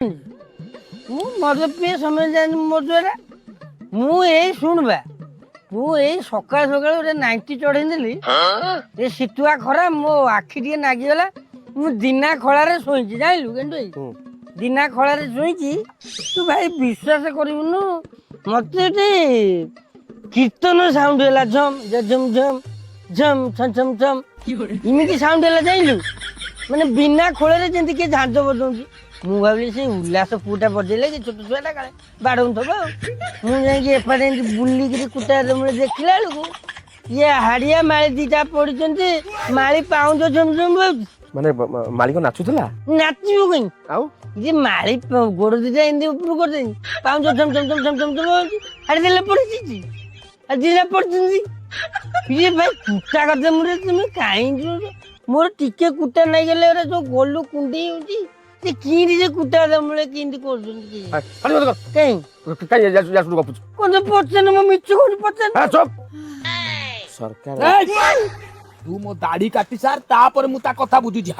ମୁଁ ମଦ ପିଏ ସମୟ ଜାଣି ମୋ ଦ୍ୱାରା ମୁଁ ଏଇ ଶୁଣବା ମୁଁ ଏଇ ସକାଳୁ ସକାଳୁ ଗୋଟେ ନାଇଣ୍ଟି ଚଢେଇ ଦେଲି ଏ ଶୀତୁଆ ଖରା ମୋ ଆଖି ଟିକେ ନାଗିଗଲା ମୁଁ ଦିନା ଖଳାରେ ଶୋଇଛି ଜାଣିଲୁ କିନ୍ତୁ ଦିନା ଖଳାରେ ଶୋଇଛି ତୁ ଭାଇ ବିଶ୍ୱାସ କରିବୁନୁ ମତେ ଗୋଟେ କୀର୍ତ୍ତନ ସାଉଣ୍ଡ ହେଲା ଝମ୍ ଝମ୍ ଝମ୍ ଝମ୍ ଛମ୍ ଛମ୍ ଛମ୍ ଏମିତି ସାଉଣ୍ଡ ହେଲା ଜାଣିଲୁ ମାନେ ବିନା ଖୋଳରେ ଯେମିତି କିଏ ଝାଞ୍ଜ ବଜାଉଛି ମୁଁ ଭାବିଲି ସେ ଉଲ୍ଲାସ ପୁଅଟା ବଜେଇଲେ କି ଛୋଟ ଛୁଆଟା କାଳେ ବାଡ଼ଉଥିବ ଆଉ ମୁଁ ଯାଇକି ଏପଟେ ଏମିତି ବୁଲିକିରି କୁଟା ମୂଳେ ଦେଖିଲା ବେଳକୁ ଇଏ ହାଡ଼ିଆ ମାଳି ଦିଟା ପଡ଼ିଛନ୍ତି ମାଳି ପାଉଁଜ ଝମ୍ ଝମ୍ ହଉଛି ମାନେ ମାଳିକ ନାଚୁଥିଲା ନାଚିବ କାଇଁ ଆଉ ଯେ ମାଳି ଗୋଡ଼ ଦିଟା ଏମିତି ଉପରୁ କରିଦେଇଛି ପାଉଁଜ ଝମ୍ ଝମ୍ ଝମ୍ ଝମ୍ ଝମ୍ ଝମ୍ ହଉଛି ହାଡ଼ି ଦେଲେ ପଡ଼ିଛି ଆଉ ଦିଟା ପଡ଼ିଛନ୍ତି ଇଏ ଭାଇ କୁଟା କଥା ମୁଣ୍ଡରେ ତୁମେ କାହିଁକି ମୋର ଟିକେ କୁଟା ନେଇଗଲେ ଏରା ଯୋଉ ଗୋଲୁ କୁଣ୍ଡେଇ ହଉଛି ସେ କିନ୍ତି ଯେ କୁଟା ମୂଳେ କେମିତି କରୁଛନ୍ତି କାହିଁ ଗପୁଛୁ କଣ ପଚାନ ମୁଁ ମିଛ କୋଉଠି ପଚାନ ସରକାର ତୁ ମୋ ଦାଢି କାଟି ସାର ତାପରେ ମୁଁ ତା କଥା ବୁଝୁଛି।